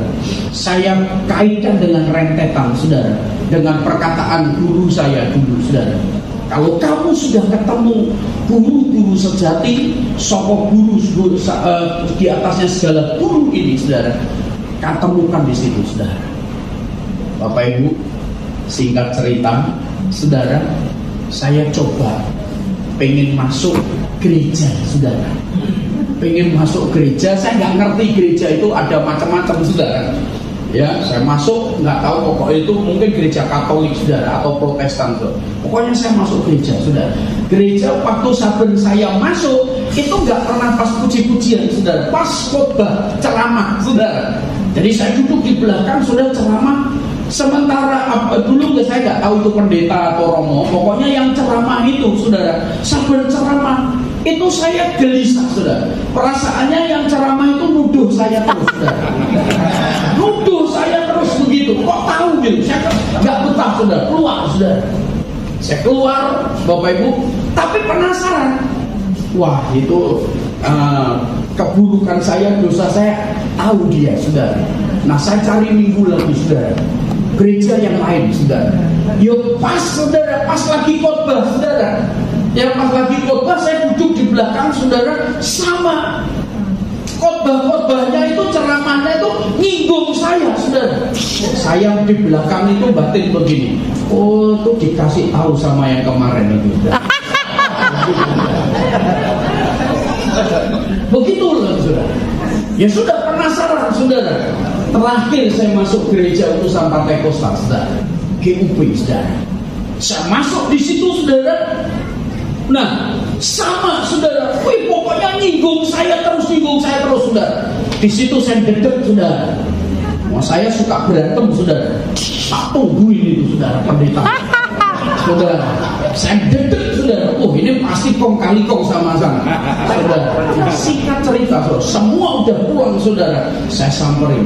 saya kaitkan dengan rentetan, saudara, dengan perkataan guru saya dulu, saudara. Kalau kamu sudah ketemu guru-guru sejati, sokok guru di atasnya segala guru ini, saudara, ketemukan di situ, saudara. Bapak Ibu, singkat cerita, saudara, saya coba pengen masuk gereja, saudara. Pengen masuk gereja, saya nggak ngerti gereja itu ada macam-macam, saudara. Ya, saya masuk, nggak tahu pokoknya itu mungkin gereja Katolik, saudara, atau Protestan, saudara. Pokoknya saya masuk gereja, saudara. Gereja waktu saben saya masuk itu nggak pernah pas puji-pujian, saudara. Pas khotbah ceramah, saudara. Jadi saya duduk di belakang, sudah ceramah. Sementara dulu saya nggak tahu itu pendeta atau romo, pokoknya yang ceramah itu, saudara, sambil ceramah itu saya gelisah, saudara. Perasaannya yang ceramah itu nuduh saya terus, saudara. Nuduh saya terus begitu. Kok tahu gitu? Saya nggak betah, saudara. Keluar, saudara. Saya keluar, Bapak Ibu, tapi penasaran. Wah, itu keburukan saya, dosa saya, tahu dia, saudara. Nah, saya cari minggu lagi, saudara, gereja yang lain, saudara. Yo pas, saudara, pas lagi khotbah, saudara. Yang pas lagi khotbah saya duduk di belakang, saudara, sama khotbahnya itu, ceramahnya itu nyinggung saya, saudara. Saya di belakang itu batin begini. Oh, tuh dikasih tahu sama yang kemarin itu. Begitulah, saudara. Ya sudah penasaran, saudara. Terakhir saya masuk gereja utusan Pantekosta, saudara, GUP, saudara. Saya masuk di situ, saudara. Nah, sama, saudara. Wih, pokoknya nyinggung saya terus, saudara. Di situ saya dedek, saudara. Wah, saya suka berantem, saudara. Tak tungguin itu, saudara, pendeta. Saudara, saya dedek, saudara. Oh, ini pasti kong kali kong sama saya, saudara. Nah, singkat cerita, saudara, semua udah pulang, saudara. Saya samperin,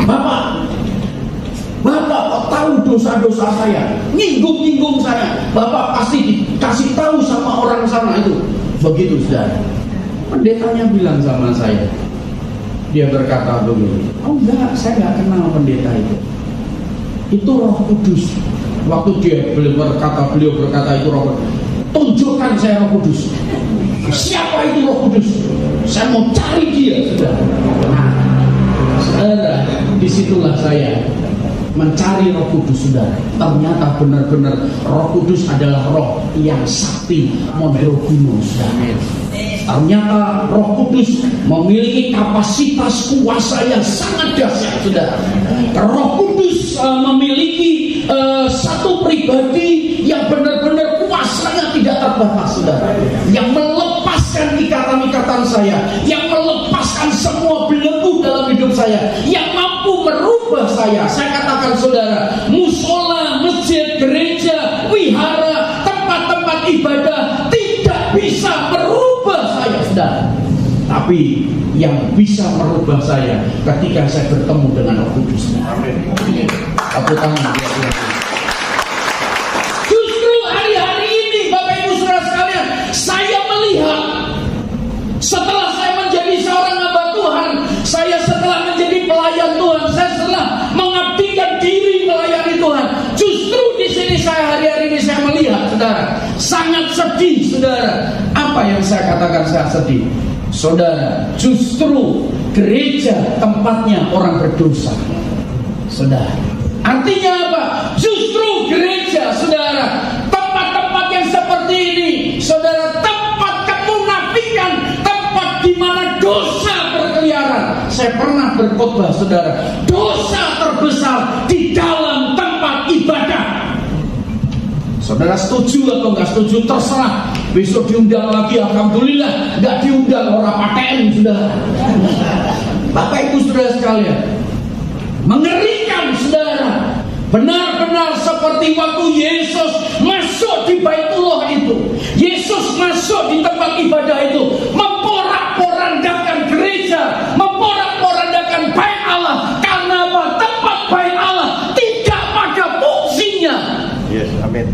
Bapak kok tahu dosa-dosa saya, nyinggung saya. Bapak pasti dikasih tahu sama orang sana itu. Begitu, saudara. Pendetanya bilang sama saya, dia berkata begini, oh enggak, saya enggak kenal pendeta itu. Itu Roh Kudus. Waktu beliau berkata itu Roh Kudus. Tunjukkan saya Roh Kudus. Siapa itu Roh Kudus? Saya mau cari dia, saudara. Nah, saudara, disitulah saya mencari Roh Kudus, saudara. Ternyata benar-benar Roh Kudus adalah Roh yang sakti, mondroguno, saudara. Ternyata Roh Kudus memiliki kapasitas kuasa yang sangat dahsyat, saudara. Roh Kudus memiliki satu pribadi yang benar-benar kuasanya tidak terbatas, saudara. Yang melepaskan ikatan-ikatan saya, yang melepaskan semua belenggu dalam hidup saya, yang mampu merubah saya. Saya katakan, saudara, musola, masjid, gereja, wihara, tempat-tempat ibadah tidak bisa merubah saya, saudara. Tapi yang bisa merubah saya ketika saya bertemu dengan Roh Kudus. Tepuk tangan. Justru hari-hari ini, Bapak Ibu Saudara sekalian, saya melihat setelah saya menjadi seorang hamba Tuhan, saya setelah menjadi pelayan Tuhan, saya setelah mengabdikan diri melayani Tuhan, justru di sini saya hari-hari ini saya melihat, saudara, sangat sedih, saudara. Apa yang saya katakan saya sedih? Saudara, justru gereja tempatnya orang berdosa, saudara. Artinya apa? Justru gereja, saudara, tempat-tempat yang seperti ini, saudara, tempat kemunafikan, tempat di mana dosa berkeliaran. Saya pernah berkhotbah, saudara, dosa terbesar di dalam tempat ibadah. Saudara setuju atau nggak setuju terserah. Besok diundang lagi, alhamdulillah. Nggak diundang, orang paten, saudara. Bapak Ibu Saudara sekalian, mengerikan, saudara. Benar-benar seperti waktu Yesus masuk di Baitullah itu, Yesus masuk di tempat ibadah itu, memporak-porandakan gereja, memporak-porandakan bait Allah. Karena apa? Tempat bait Allah tidak pada fungsinya. Yes, amin.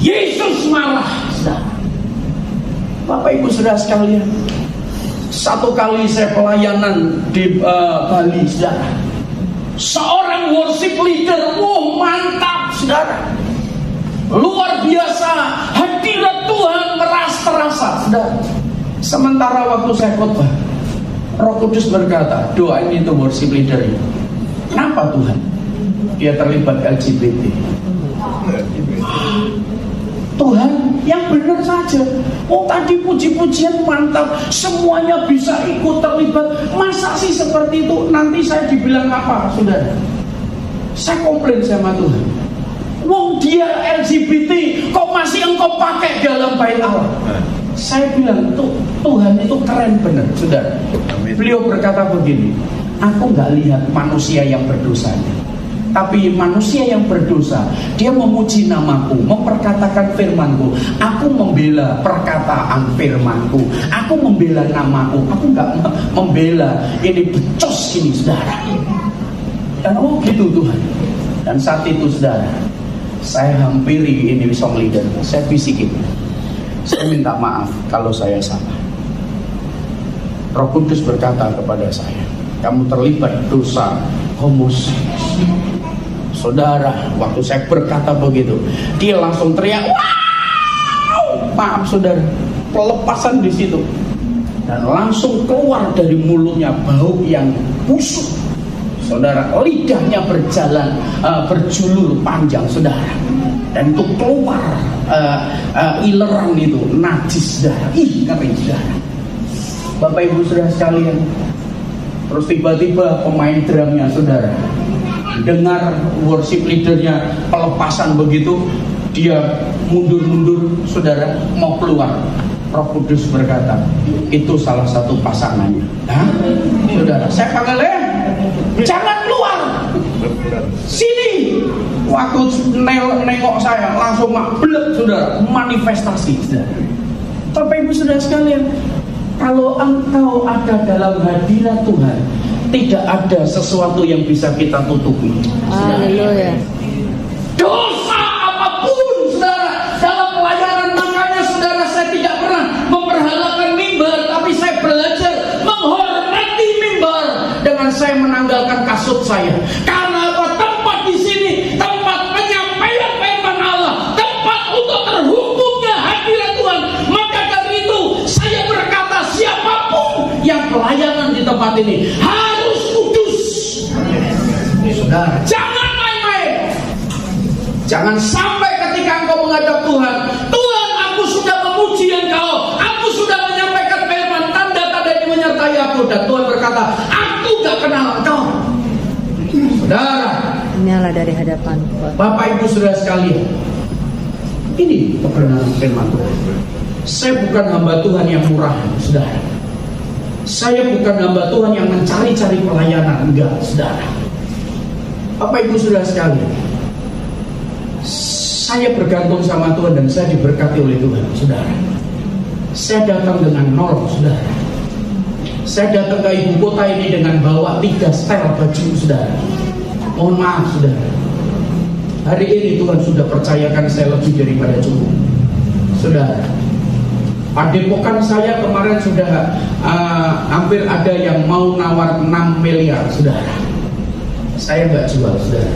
Yesus marah. Bapak Ibu Saudara sekalian, satu kali saya pelayanan di Bali, saudara. Seorang worship leader, mantap, saudara. Luar biasa, hadirat Tuhan terasa, saudara. Sementara waktu saya khotbah, Roh Kudus berkata, doain itu worship leader itu. Kenapa Tuhan? Dia terlibat LGBT. Tuhan, yang benar saja. Oh, tadi puji-pujian mantap, semuanya bisa ikut terlibat. Masa sih seperti itu? Nanti saya dibilang apa, saudara? Saya komplain sama Tuhan. Wong dia LGBT, kok masih engkau pakai dalam bait Allah? Saya bilang, Tuhan itu keren benar, saudara. Beliau berkata begini, aku nggak lihat manusia yang berdosa, tapi manusia yang berdosa, dia memuji namaku, memperkatakan firmanku. Aku membela perkataan firmanku, aku membela namaku, aku nggak membela ini becos ini, saudara. Dan oh gitu Tuhan. Dan saat itu saudara, saya hampiri ini song leader, saya bisikin, saya minta maaf kalau saya salah. Roh Kudus berkata kepada saya, kamu terlibat dosa homoseks. Saudara, waktu saya berkata begitu, dia langsung teriak, wow! Maaf saudara, pelepasan di situ. Dan langsung keluar dari mulutnya bau yang busuk. Saudara, lidahnya berjalan, berjulur panjang, saudara. Dan itu keluar ileran itu, najis, saudara. Ih, ngeri, saudara. Bapak Ibu saudara sekalian, terus tiba-tiba pemain drumnya, saudara, dengar worship leadernya pelepasan begitu, dia mundur-mundur, saudara, mau keluar. Roh Kudus berkata, itu salah satu pasangannya. Hah? Saudara, saya panggil, jangan keluar, sini. Waktu nengok saya langsung blek, saudara, manifestasi, saudara. Bapak Ibu saudara sekalian, kalau engkau ada dalam hadirat Tuhan, tidak ada sesuatu yang bisa kita tutupi. Haleluya. Dosa apapun saudara dalam pelayanan, makanya saudara saya tidak pernah memperhalakan mimbar, tapi saya belajar menghormati mimbar dengan saya menanggalkan kasut saya. Karena apa? Tempat di sini tempat penyampaian firman Allah, tempat untuk terhubungnya hadirat Tuhan. Maka dari itu saya berkata, siapapun yang pelayanan di tempat ini harus kudus. Saudara, jangan main-main. Jangan sampai ketika engkau menghadap Tuhan, Tuhan, aku sudah memuji engkau, aku sudah menyampaikan firman, tanda-tanda ini menyertai aku, dan Tuhan berkata, aku gak kenal engkau. Saudara, Nyala dari hadapan Bapak Ibu saudara sekalian, ini kebenaran firman Tuhan. Saya bukan hamba Tuhan yang murah, saudara. Saya bukan hamba Tuhan yang mencari-cari pelayanan, enggak, saudara. Bapak Ibu saudara sekalian, saya bergantung sama Tuhan dan saya diberkati oleh Tuhan, saudara. Saya datang dengan nol, saudara. Saya datang ke ibu kota ini dengan bawa 3 setel baju, saudara. Mohon maaf, saudara. Hari ini Tuhan sudah percayakan saya lebih daripada cukup, saudara. Padepokan saya kemarin sudah hampir ada yang mau nawar 6 miliar, saudara. Saya nggak jual, saudara.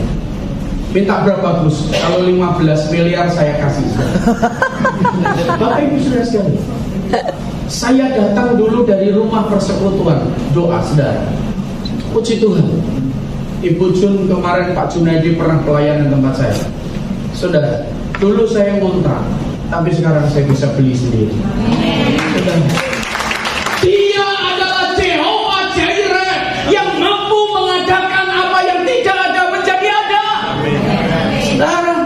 Minta berapa Gus? Kalau 15 miliar saya kasih, saudara. Bapak Ibu saudara sekalian, saya datang dulu dari rumah persekutuan doa, saudara. Puji Tuhan, Ibu Jun kemarin, Pak Junaidi pernah pelayanan tempat saya, saudara. Dulu saya ngontrak, tapi sekarang saya bisa beli sendiri. Dia adalah Jehovah Jireh yang mampu mengadakan apa yang tidak ada menjadi ada. Saudara,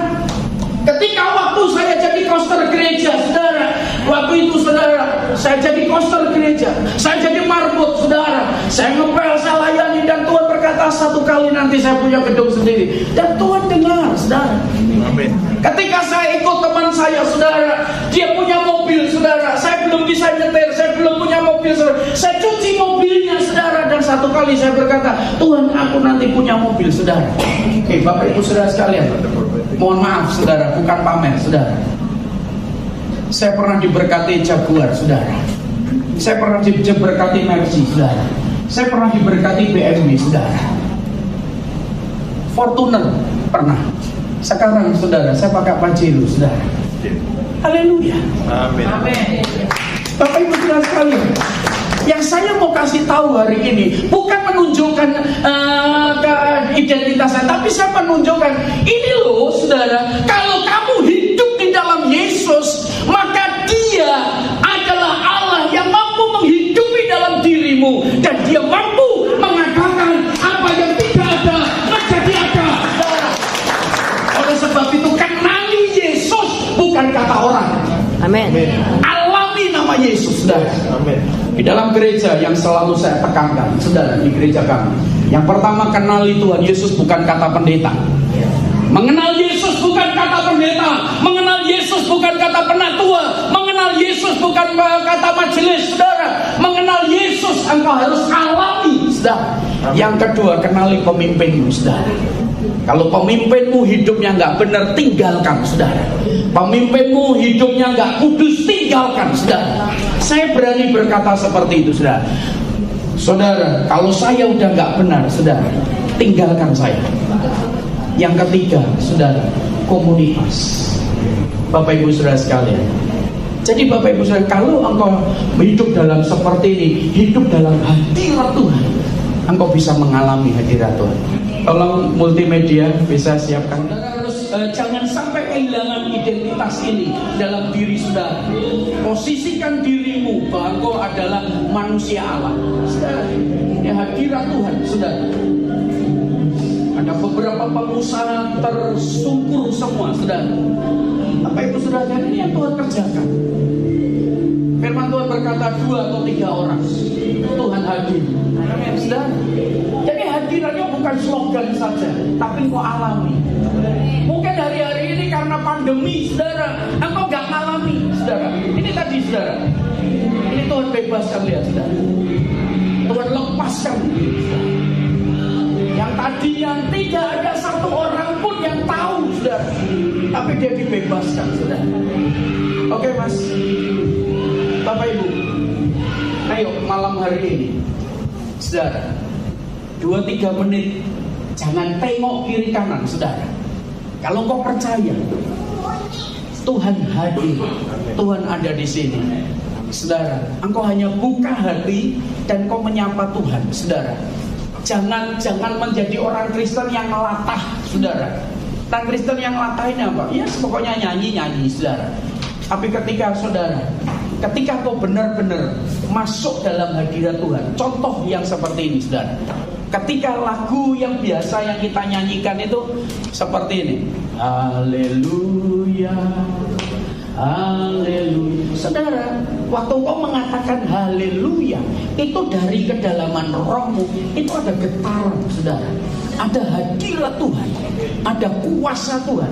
ketika waktu saya jadi koster gereja, saudara, waktu itu saudara, saya jadi koster gereja, saya jadi marbot, saudara, saya ngepel, saya layani, dan Tuhan berkata satu kali nanti saya punya gedung sendiri. Dan Tuhan dengar, saudara. Amin. Ketika saya ikut teman saya, saudara, dia punya mobil, saudara, saya belum bisa nyetir, saya belum punya mobil, saudara, saya cuci mobilnya, saudara, dan satu kali saya berkata, Tuhan, aku nanti punya mobil, saudara. Oke, Bapak Ibu saudara sekalian, mohon maaf, saudara, bukan pamer, saudara. Saya pernah diberkati Jaguar, saudara. Saya pernah diberkati Mercy, saudara. Saya pernah diberkati BMW, saudara. Fortuner pernah. Sekarang, saudara, saya pakai Pajero, saudara. Haleluya. Amin. Bapak Ibu saudara sekalian, yang saya mau kasih tahu hari ini bukan menunjukkan ke identitas saya, tapi saya menunjukkan ini loh, saudara. Kalau kamu hidup di dalam Yesus, maka Dia adalah Allah yang mampu menghidupi dalam dirimu, dan Dia mampu mengatakan apa yang tidak ada menjadi ada. Oleh sebab itu, kenali Yesus bukan kata orang. Amin. Alami nama Yesus, saudara. Amin. Di dalam gereja yang selalu saya tekankan, saudara, di gereja kami, Yang pertama, kenali Tuhan Yesus bukan kata pendeta. Mengenal Yesus bukan kata pendeta, mengenal Yesus bukan kata penatua, mengenal Yesus bukan kata majelis, saudara. Mengenal Yesus engkau harus alami, saudara. Yang kedua, kenali pemimpinmu, saudara. Kalau pemimpinmu hidupnya nggak benar, tinggalkan, saudara. Pemimpinmu hidupnya nggak kudus, tinggalkan, saudara. Saya berani berkata seperti itu, saudara. Saudara, kalau saya udah nggak benar, saudara, tinggalkan saya. Yang ketiga, saudara, komunitas. Bapak Ibu saudara sekalian. Jadi Bapak Ibu saudara, kalau engkau hidup dalam seperti ini, hidup dalam hadirat Tuhan, engkau bisa mengalami hadirat Tuhan. Tolong multimedia bisa siapkan. Saudara harus jangan sampai kehilangan identitas ini dalam diri saudara. Posisikan dirimu bahwa engkau adalah manusia Allah. Saudara, ini hadirat Tuhan, saudara. Ada beberapa pengusaha tersungkur semua, saudara. Apa itu saudara? Ini yang Tuhan kerjakan. Firman Tuhan berkata 2 atau 3 orang Tuhan hadir. Saudara. Jadi hadirannya bukan slogan saja, tapi kau alami. Mungkin hari-hari ini karena pandemi, saudara, engkau gak alami, saudara. Ini tadi, saudara. Ini Tuhan bebaskan, lihat, saudara. Tuhan lepaskan. Yang tadinya tidak ada satu orang pun yang tahu, saudara, tapi dia dibebaskan, saudara. Oke, Mas, Bapak Ibu, ayo malam hari ini, saudara, 2-3 menit, jangan tengok kiri kanan, saudara. Kalau kau percaya Tuhan hadir, Tuhan ada di sini, saudara, engkau hanya buka hati dan kau menyapa Tuhan, saudara. Jangan menjadi orang Kristen yang melatah, saudara. Dan Kristen yang latah ini apa? Ya pokoknya nyanyi, saudara. Tapi ketika kau benar-benar masuk dalam hadirat Tuhan, contoh yang seperti ini, saudara. Ketika lagu yang biasa yang kita nyanyikan itu seperti ini, haleluya, haleluya. Saudara, waktu kau mengatakan haleluya, itu dari kedalaman rohmu, itu ada getaran, saudara. Ada hadirat Tuhan, ada kuasa Tuhan.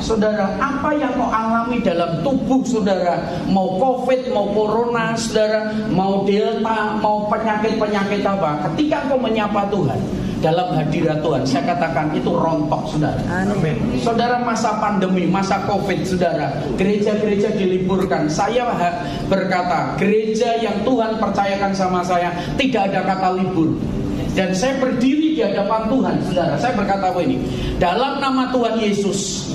Saudara, apa yang kau alami dalam tubuh saudara, mau COVID, mau corona, saudara, mau delta, mau penyakit-penyakit apa, ketika kau menyapa Tuhan dalam hadirat Tuhan, saya katakan itu rontok, saudara. Amin. Saudara, masa pandemi, masa COVID, saudara, gereja-gereja diliburkan. Saya berkata, gereja yang Tuhan percayakan sama saya tidak ada kata libur. Dan saya berdiri di hadapan Tuhan, saudara. Saya berkata ini, dalam nama Tuhan Yesus,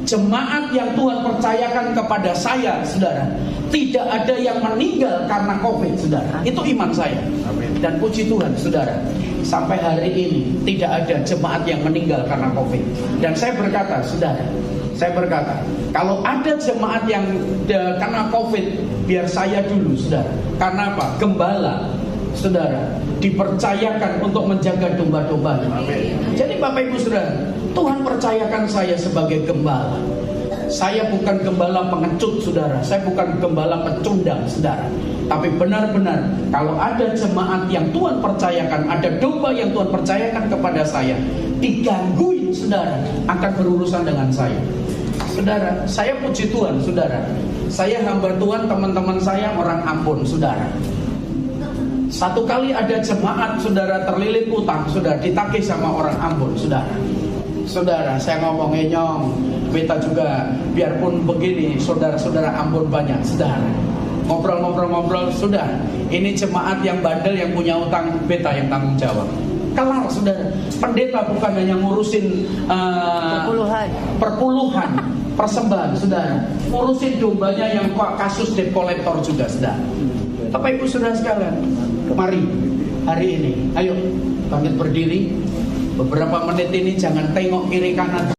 jemaat yang Tuhan percayakan kepada saya, saudara, tidak ada yang meninggal karena COVID, saudara. Itu iman saya. Dan puji Tuhan, saudara, sampai hari ini tidak ada jemaat yang meninggal karena COVID. Dan saya berkata, saudara, kalau ada jemaat yang karena COVID, biar saya dulu, saudara. Karena apa? Gembala, saudara, dipercayakan untuk menjaga domba-domba. Jadi Bapak Ibu saudara, Tuhan percayakan saya sebagai gembala. Saya bukan gembala pengecut, saudara. Saya bukan gembala pecundang, saudara. Tapi benar-benar kalau ada jemaat yang Tuhan percayakan, ada domba yang Tuhan percayakan kepada saya, digangguin, saudara, akan berurusan dengan saya. Saudara, saya puji Tuhan, saudara. Saya hamba Tuhan, teman-teman saya orang Ambon, saudara. Satu kali ada jemaat, saudara, terlilit utang, saudara, ditagih sama orang Ambon, saudara. Saudara, saya ngomongin nyong, beta juga, biarpun begini, saudara-saudara Ambon banyak, saudara. Ngobrol-ngobrol, sudah. Ini jemaat yang bandel, yang punya utang, beta yang tanggung jawab. Kelar, saudara. Pendeta bukan hanya ngurusin perpuluhan, persembahan, saudara. Ngurusin dombanya yang kasus debt collector juga, saudara. Bapak Ibu saudara sekalian, mari hari ini, ayo bangkit berdiri. Beberapa menit ini jangan tengok kiri kanan.